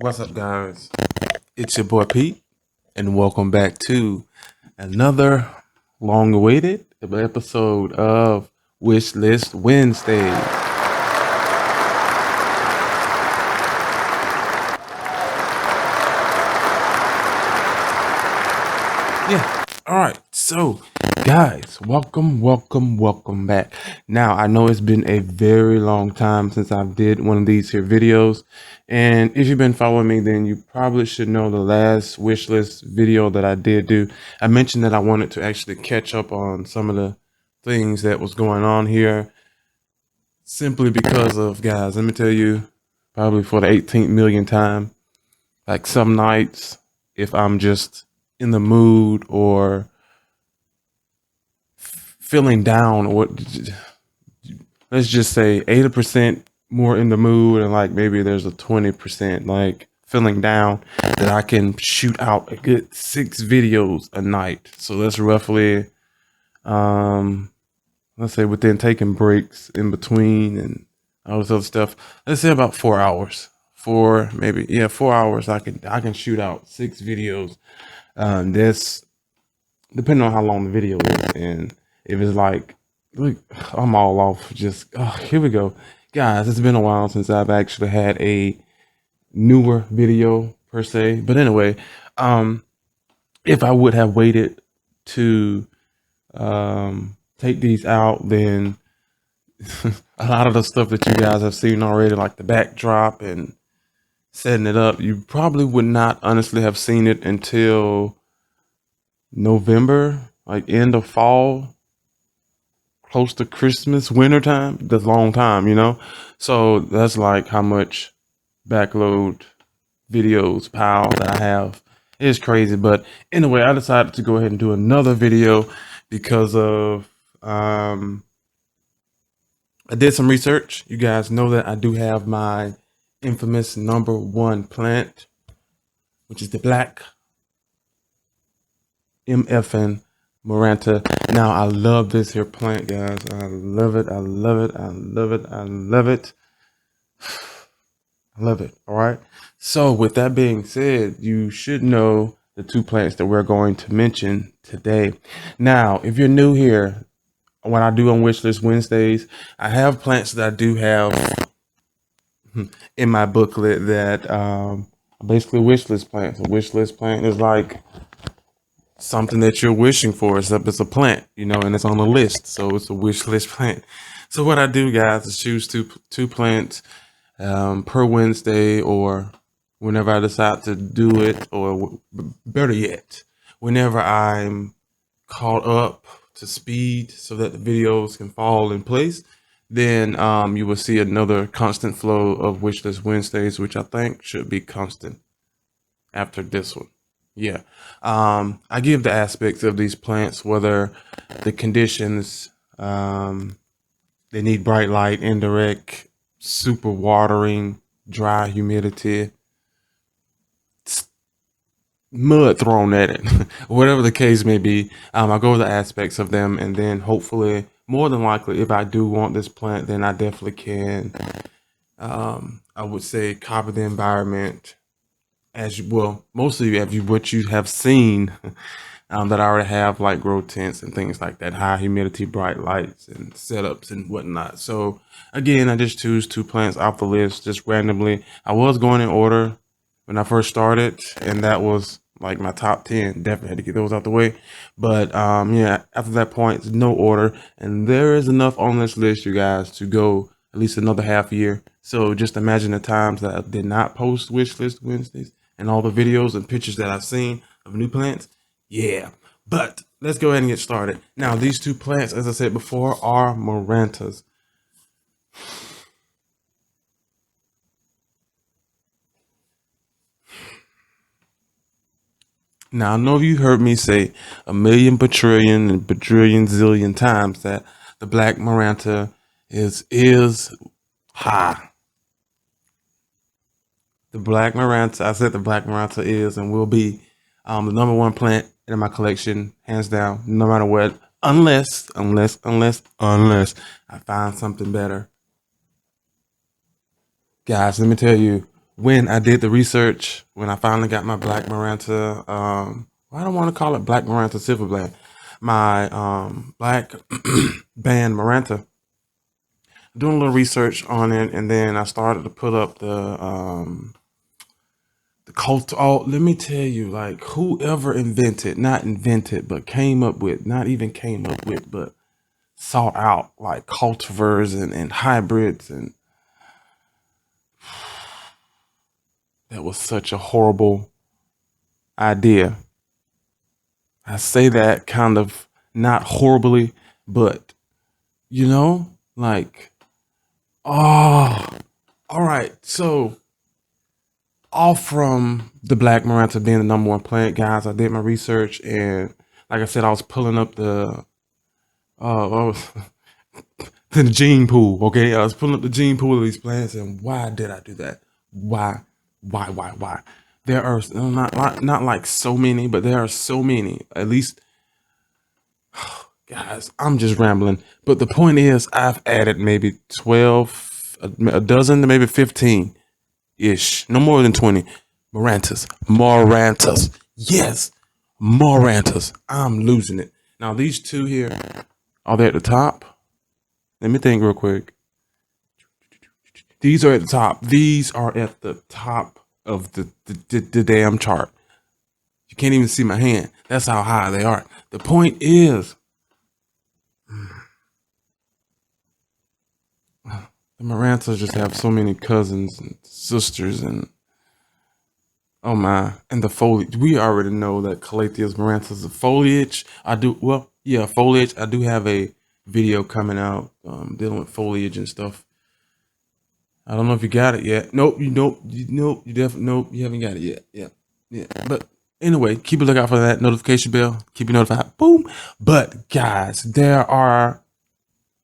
What's up, guys? It's your boy Pete, and welcome back to another long-awaited episode of Wishlist Wednesday. Yeah. All right. So, guys, welcome back. Now, I know it's been a very long time since I did one of these here videos. And if you've been following me, then you probably should know the last wish list video that I did do. I mentioned that I wanted to actually catch up on some of the things that was going on here simply because of, guys, let me tell you, probably for the 18th millionth time, like some nights, if I'm just in the mood or feeling down, or let's just say 80% more in the mood, and like maybe there's a 20% like feeling down, that I can shoot out a good 6 videos a night. So that's roughly let's say, within taking breaks in between and all this other stuff, let's say about 4 hours. 4 hours I can shoot out 6 videos. That's depending on how long the video is, and if it's like, look, I'm all off. Just here we go, guys. It's been a while since I've actually had a newer video per se. But anyway, if I would have waited to take these out, then a lot of the stuff that you guys have seen already, like the backdrop and setting it up, you probably would not honestly have seen it until November, like end of fall, close to Christmas, winter time. That's a long time, you know? So that's like how much backload videos pile that I have. It's crazy. But anyway, I decided to go ahead and do another video because of I did some research. You guys know that I do have my infamous #1 plant, which is the black MFN Maranta. Now, I love this here plant, guys. I love it. I love it. I love it. I love it. I love it. All right. So with that being said, you should know the 2 plants that we're going to mention today. Now, if you're new here, when I do on Wishlist Wednesdays, I have plants that I do have in my booklet that basically wishlist plants. A wishlist plant is like something that you're wishing for, except it's a plant, you know, and it's on the list. So it's a wish list plant. So what I do, guys, is choose two plants per Wednesday, or whenever I decide to do it, or better yet, whenever I'm caught up to speed so that the videos can fall in place, then you will see another constant flow of Wishlist Wednesdays, which I think should be constant after this one. Yeah. I give the aspects of these plants, whether the conditions, they need bright light, indirect, super watering, dry humidity, mud thrown at it, whatever the case may be. I go over the aspects of them, and then hopefully, more than likely, if I do want this plant, then I definitely can, I would say, copy the environment as you, well, mostly what you have seen, that I already have, like grow tents and things like that, high humidity, bright lights and setups and whatnot. So again, I just choose 2 plants off the list just randomly. I was going in order when I first started, and that was like my top 10. Definitely had to get those out the way. But yeah, after that point, there's no order, and there is enough on this list, you guys, to go at least another half year. So just imagine the times that I did not post wish list Wednesdays and all the videos and pictures that I've seen of new plants. Yeah, but let's go ahead and get started. Now, these 2 plants, as I said before, are Marantas. Now, I know you heard me say a million, bajillion, and bajillion, zillion times that the black Maranta is high. The black Maranta, I said the black Maranta is and will be the #1 plant in my collection, hands down, no matter what, unless I find something better. Guys, let me tell you, when I did the research, when I finally got my black Maranta, I don't want to call it black Maranta silver blend, my black band Maranta, doing a little research on it, and then I started to put up the cult. Oh, let me tell you, like whoever invented, not invented, but came up with, not even came up with, but sought out like cultivars and hybrids, and that was such a horrible idea. I say that kind of not horribly, but you know, like, oh, all right. So, all from the black Maranta being the number one plant, guys, I did my research, and like I said, I was pulling up I was the gene pool. Okay, I was pulling up the gene pool of these plants, and why did I do that? Why, why? There are not like so many, but there are so many. At least, guys, I'm just rambling. But the point is, I've added maybe 12, a dozen to maybe 15 ish, no more than 20. Marantas. Yes, Marantas. I'm losing it. Now, these two here, are they at the top? Let me think real quick. These are at the top. These are at the top of the damn chart. You can't even see my hand. That's how high they are. The point is, the Marantas just have so many cousins and sisters, and oh my, and the foliage. We already know that Calathea's Marantas, the foliage. I do, well, yeah, foliage. I do have a video coming out dealing with foliage and stuff. I don't know if you got it yet. Nope, you definitely, nope, you haven't got it yet. Yeah. But anyway, keep a lookout for that notification bell. Keep you notified. Boom. But guys, there are,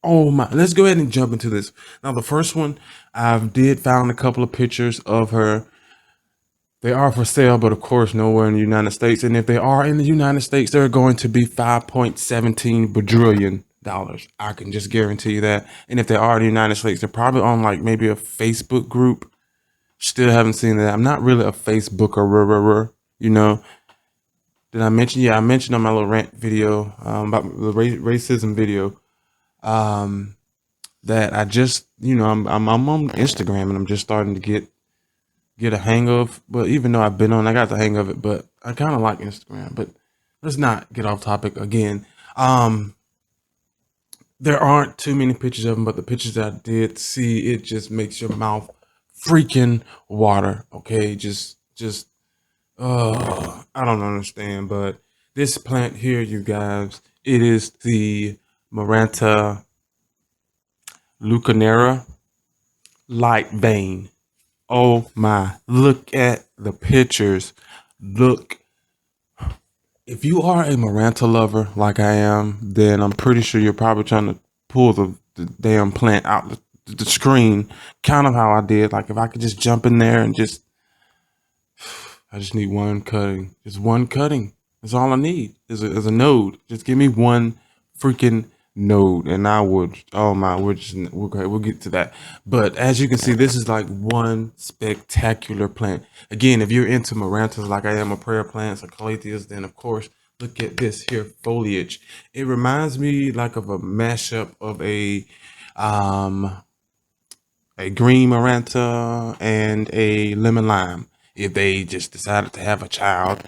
oh my, let's go ahead and jump into this. Now, the first one, I did found a couple of pictures of her. They are for sale, but of course, nowhere in the United States. And if they are in the United States, they're going to be $5.17 bajillion. I can just guarantee you that. And if they are in the United States, they're probably on like maybe a Facebook group. Still haven't seen that. I'm not really a Facebooker, you know. Did I mention? Yeah, I mentioned on my little rant video about the racism video that I just, I'm on Instagram, and I'm just starting to get a hang of. But even though I've been on, I got the hang of it. But I kind of like Instagram. But let's not get off topic again. There aren't too many pictures of them, but the pictures that I did see, it just makes your mouth freaking water. Okay, I don't understand. But this plant here, you guys, it is the Maranta leucanera light vein. Oh my, look at the pictures. Look, if you are a Maranta lover like I am, then I'm pretty sure you're probably trying to pull the damn plant out the screen, kind of how I did. Like if I could just jump in there and I just need one cutting. Just one cutting. That's all I need is a node. Just give me one freaking node, and I would. Oh my, we'll get to that. But as you can see, this is like one spectacular plant. Again, if you're into Marantas like I am, or prayer plants or calatheas, then of course look at this here foliage. It reminds me like of a mashup of a green Maranta and a lemon lime. If they just decided to have a child,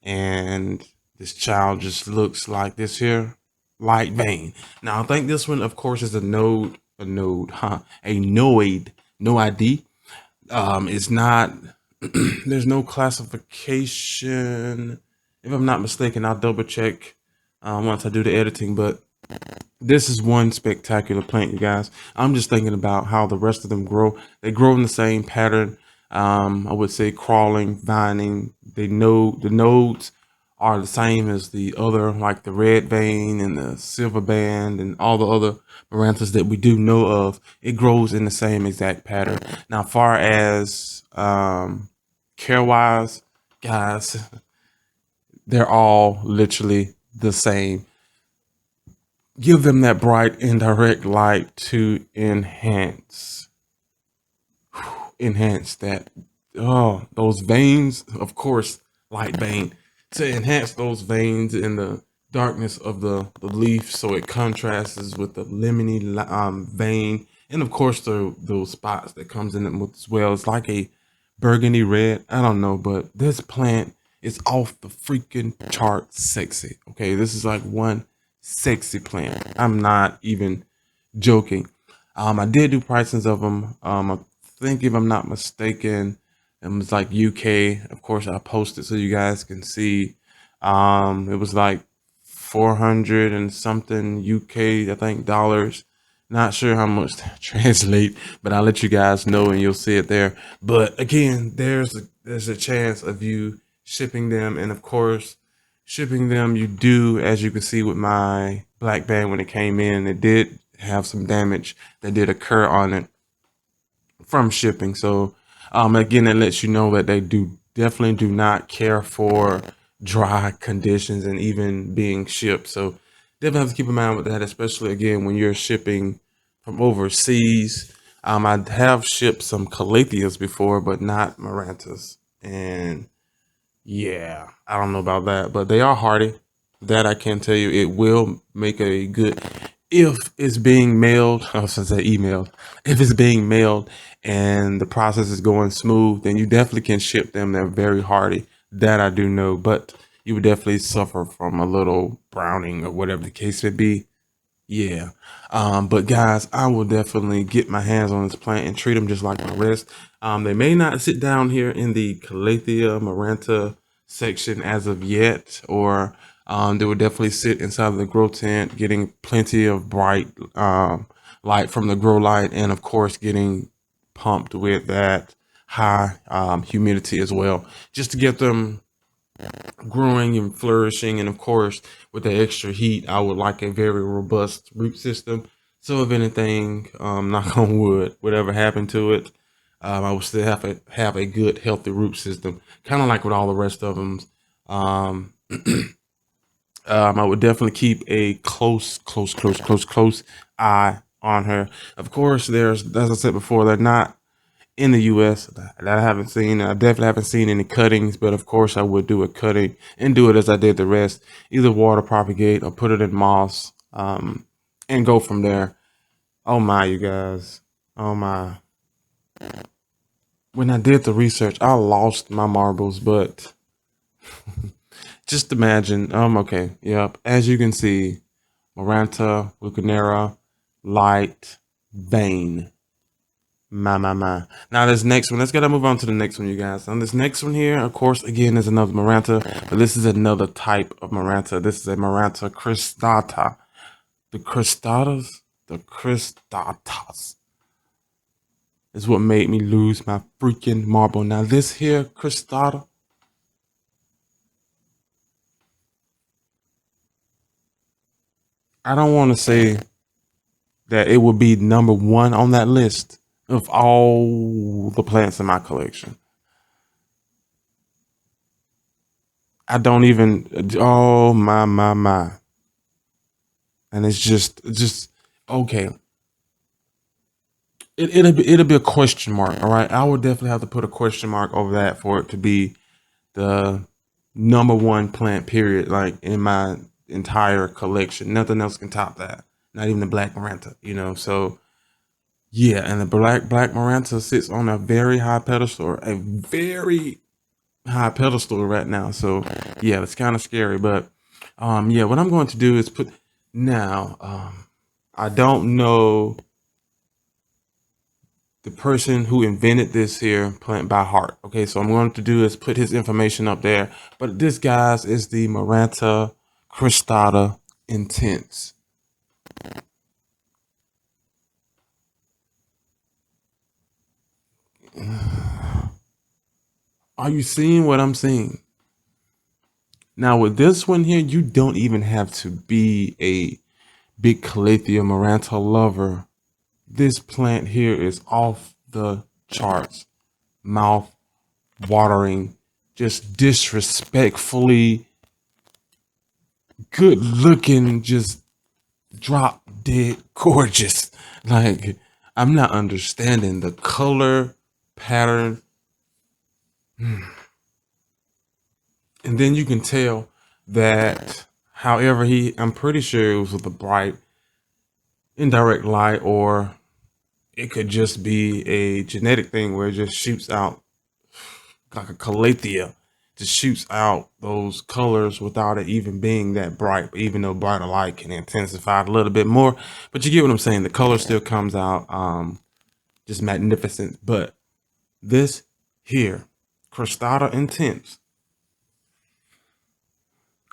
and this child just looks like this here light vein. Now I think this one, of course, is a node, a noid, no ID. It's not. There's no classification. If I'm not mistaken, I'll double check once I do the editing. But this is one spectacular plant, you guys. I'm just thinking about how the rest of them grow. They grow in the same pattern. I would say crawling, vining. They know the nodes are the same as the other, like the red vein and the silver band and all the other Marantas that we do know of. It grows in the same exact pattern. Now, far as care wise, guys, they're all literally the same. Give them that bright indirect light to enhance that those veins, of course, light vein, to enhance those veins in the darkness of the leaf, so it contrasts with the lemony vein, and of course those spots that comes in it with as well. It's like a burgundy red. I don't know, but this plant is off the freaking chart sexy. Okay, this is like one sexy plant. I'm not even joking. I did do pricings of them. I think if I'm not mistaken, it was like UK. Of course, I posted so you guys can see. It was like 400 and something UK, I think, dollars. Not sure how much to translate, but I'll let you guys know and you'll see it there. But again, there's a chance of you shipping them, and of course, shipping them you do, as you can see with my black band when it came in, it did have some damage that did occur on it from shipping. So again, it lets you know that they do definitely do not care for dry conditions and even being shipped. So definitely have to keep in mind with that, especially again when you're shipping from overseas. I have shipped some calatheas before, but not marantas. And yeah, I don't know about that, but they are hardy. That I can tell you, it will make a good, if it's being mailed. I was gonna say emailed. If it's being mailed and the process is going smooth, then you definitely can ship them. They're very hardy. That I do know, but you would definitely suffer from a little browning or whatever the case may be. Yeah. But guys, I will definitely get my hands on this plant and treat them just like my rest. They may not sit down here in the Calathea Maranta section as of yet, or they will definitely sit inside of the grow tent, getting plenty of bright light from the grow light, and of course, getting pumped with that high humidity as well, just to get them growing and flourishing. And of course, with the extra heat, I would like a very robust root system. So if anything, knock on wood, whatever happened to it, I would still have a good, healthy root system. Kind of like with all the rest of them. Um, I would definitely keep a close eye on her. Of course, there's, as I said before, they're not in the US that I haven't seen. I definitely haven't seen any cuttings, but of course I would do a cutting and do it as I did the rest, either water propagate or put it in moss, and go from there. Oh my, you guys. Oh my. When I did the research, I lost my marbles, but just imagine. Okay. Yep. As you can see, Maranta, Lucanera, light, vein. My. Now this next one, let's gotta move on to the next one, you guys. On this next one here, of course, again, is another Maranta, but this is another type of Maranta. This is a Maranta cristata. The cristatas is what made me lose my freaking marble. Now this here cristata, I don't want to say that it would be number one on that list of all the plants in my collection. I don't even. Oh my. And it's just okay. It'll be a question mark. All right, I would definitely have to put a question mark over that for it to be the number one plant. Period. Like in my entire collection, nothing else can top that. Not even the black maranta. So yeah, and the black maranta sits on a very high pedestal, a very high pedestal right now. So yeah, it's kind of scary. But yeah, what I'm going to do is put now. I don't know the person who invented this here plant by heart. Okay, so I'm going to do is put his information up there. But this, guys, is the Maranta cristata intense. Are you seeing what I'm seeing? Now with this one here, you don't even have to be a big Calathea Maranta lover. This plant here is off the charts. Mouth watering, just disrespectfully good looking, just drop dead gorgeous. Like, I'm not understanding the color pattern. And then you can tell that, however, I'm pretty sure it was with a bright indirect light, or it could just be a genetic thing where it just shoots out like a calathea, just shoots out those colors without it even being that bright, even though brighter light can intensify it a little bit more. But you get what I'm saying. The color still comes out just magnificent. But this here, Crostata Intense,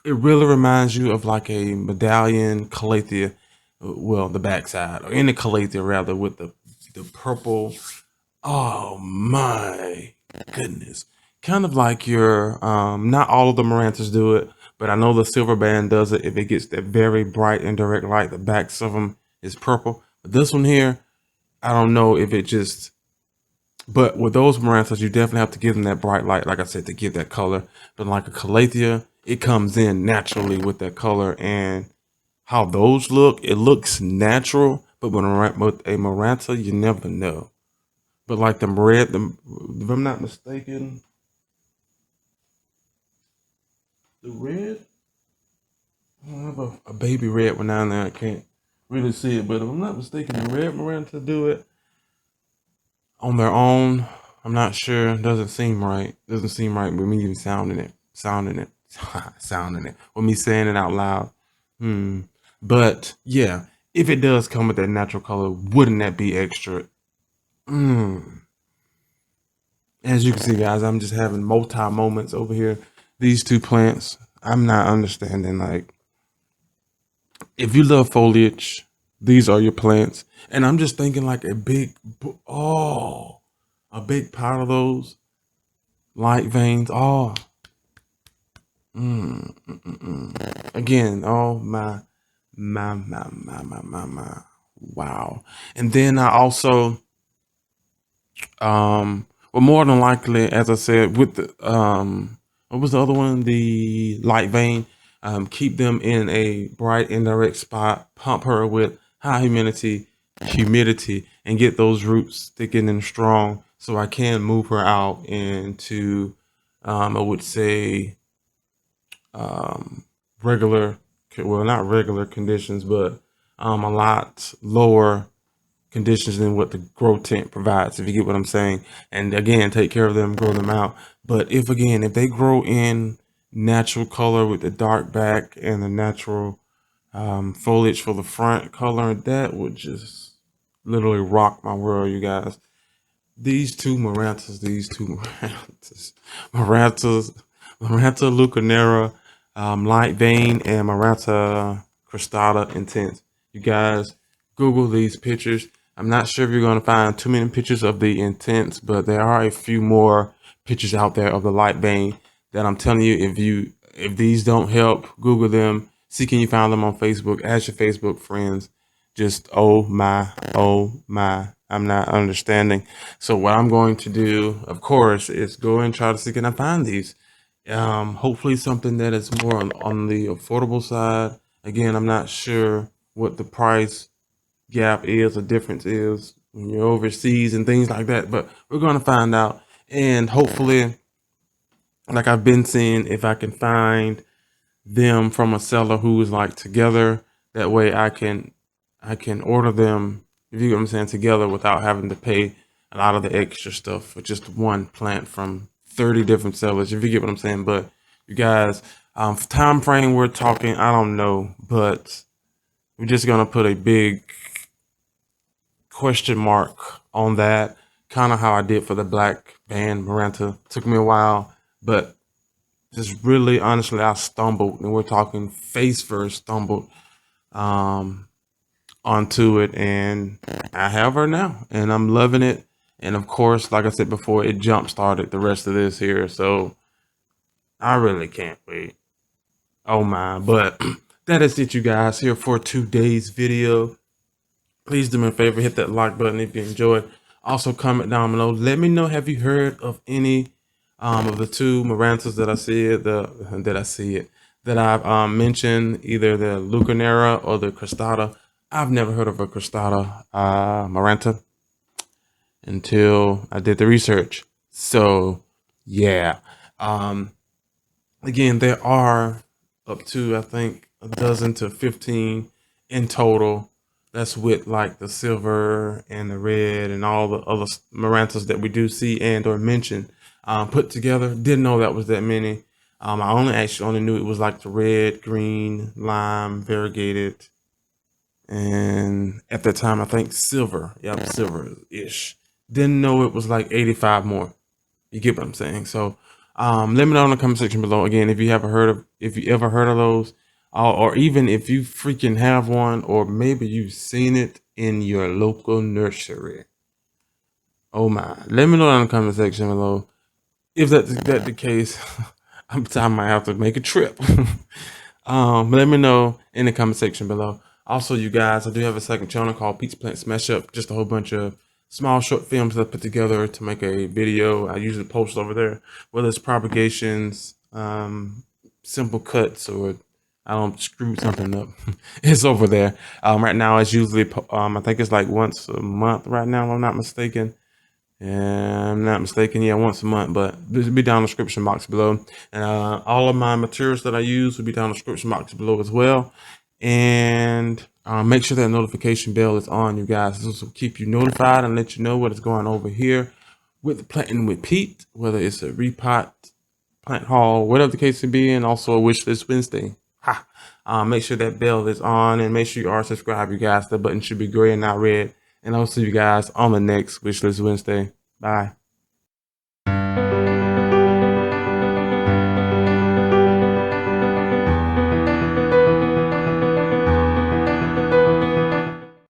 it really reminds you of like a medallion calathea, well, the backside, or any calathea rather, with the purple. Oh my goodness. Kind of like your, not all of the Marantas do it, but I know the silver band does it if it gets that very bright indirect light. The backs of them is purple. But this one here, I don't know if it just, but with those Marantas, you definitely have to give them that bright light, like I said, to give that color. But like a Calathea, it comes in naturally with that color. And how those look, it looks natural, but with a Maranta, you never know. But like the red, if I'm not mistaken, the red, I have a baby red one down there. I can't really see it, but if I'm not mistaken, the red Maranta do it on their own. I'm not sure. It doesn't seem right. Doesn't seem right with me even sounding it, sounding it, with me saying it out loud. But yeah, if it does come with that natural color, wouldn't that be extra? As you can see, guys, I'm just having multi moments over here. These two plants, I'm not understanding. Like, if you love foliage, these are your plants. And I'm just thinking like a big pile of those light veins. Oh, again, oh my. Wow. And then I also, well, more than likely, as I said, with the what was the other one? The light vein. Keep them in a bright indirect spot. Pump her with high humidity, and get those roots thickened and strong, so I can move her out into, I would say, regular, well, not regular conditions, but a lot lower conditions than what the grow tent provides, if you get what I'm saying. And again, take care of them, grow them out. But if they grow in natural color with the dark back and the natural foliage for the front color, that would just literally rock my world, you guys. These two Marantas, Maranta Lucanera, Light Vein, and Maranta Crostata Intense. You guys, Google these pictures. I'm not sure if you're going to find too many pictures of the Intense, but there are a few more pictures out there of the Light Vein that I'm telling you, if these don't help, Google them. See, can you find them on Facebook? Ask your Facebook friends. Just oh my, I'm not understanding. So what I'm going to do, of course, is go and try to see, can I find these. Hopefully something that is more on the affordable side. Again, I'm not sure what the price gap is or difference is when you're overseas and things like that, but we're going to find out. And hopefully, like I've been seeing, if I can find them from a seller who is like together, that way I can order them, if you get what I'm saying, together without having to pay a lot of the extra stuff for just one plant from 30 different sellers, if you get what I'm saying. But you guys, time frame we're talking, I don't know, but we're just gonna put a big question mark on that, kind of how I did for the black band Maranta. Took me a while, but just really honestly, I stumbled, and we're talking face first stumbled onto it, and I have her now, and I'm loving it. And of course, like I said before, it jump started the rest of this here, so I really can't wait. Oh my. But that is it, you guys, here for today's video. Please do me a favor, hit that like button if you enjoyed. Also, comment down below, let me know, have you heard of any of the two Marantas that I've mentioned, either the Lucanera or the Crostata. I've never heard of a Crostata Maranta until I did the research. So Yeah. Um, Again, there are up to, I think, a dozen to 15 in total. That's with like the silver and the red and all the other Marantas that we do see and or mention put together. Didn't know that was that many. I only knew it was like the red, green, lime, variegated, and at that time I think silver. Yep, silver ish. Didn't know it was like 85 more. You get what I'm saying? So, let me know in the comment section below. Again, if you ever heard of those, or even if you freaking have one, or maybe you've seen it in your local nursery. Oh my! Let me know in the comment section below. If that the case, I might have to make a trip. Let me know in the comment section below. Also, you guys, I do have a second channel called Pete's Plant Smash Up. Just a whole bunch of small short films that I put together to make a video. I usually post over there, whether it's propagations, simple cuts, or I don't screw something up. It's over there. Right now, it's usually I think it's like once a month right now, if I'm not mistaken. And I'm not mistaken, yeah, once a month, but this will be down in the description box below. And all of my materials that I use will be down in the description box below as well. And make sure that notification bell is on, you guys. This will keep you notified and let you know what is going over here with Planting with Pete, whether it's a repot, plant haul, whatever the case may be, and also a wish list Wednesday. Ha! Make sure that bell is on and make sure you are subscribed, you guys. The button should be gray and not red. And I'll see you guys on the next Wishlist Wednesday. Bye.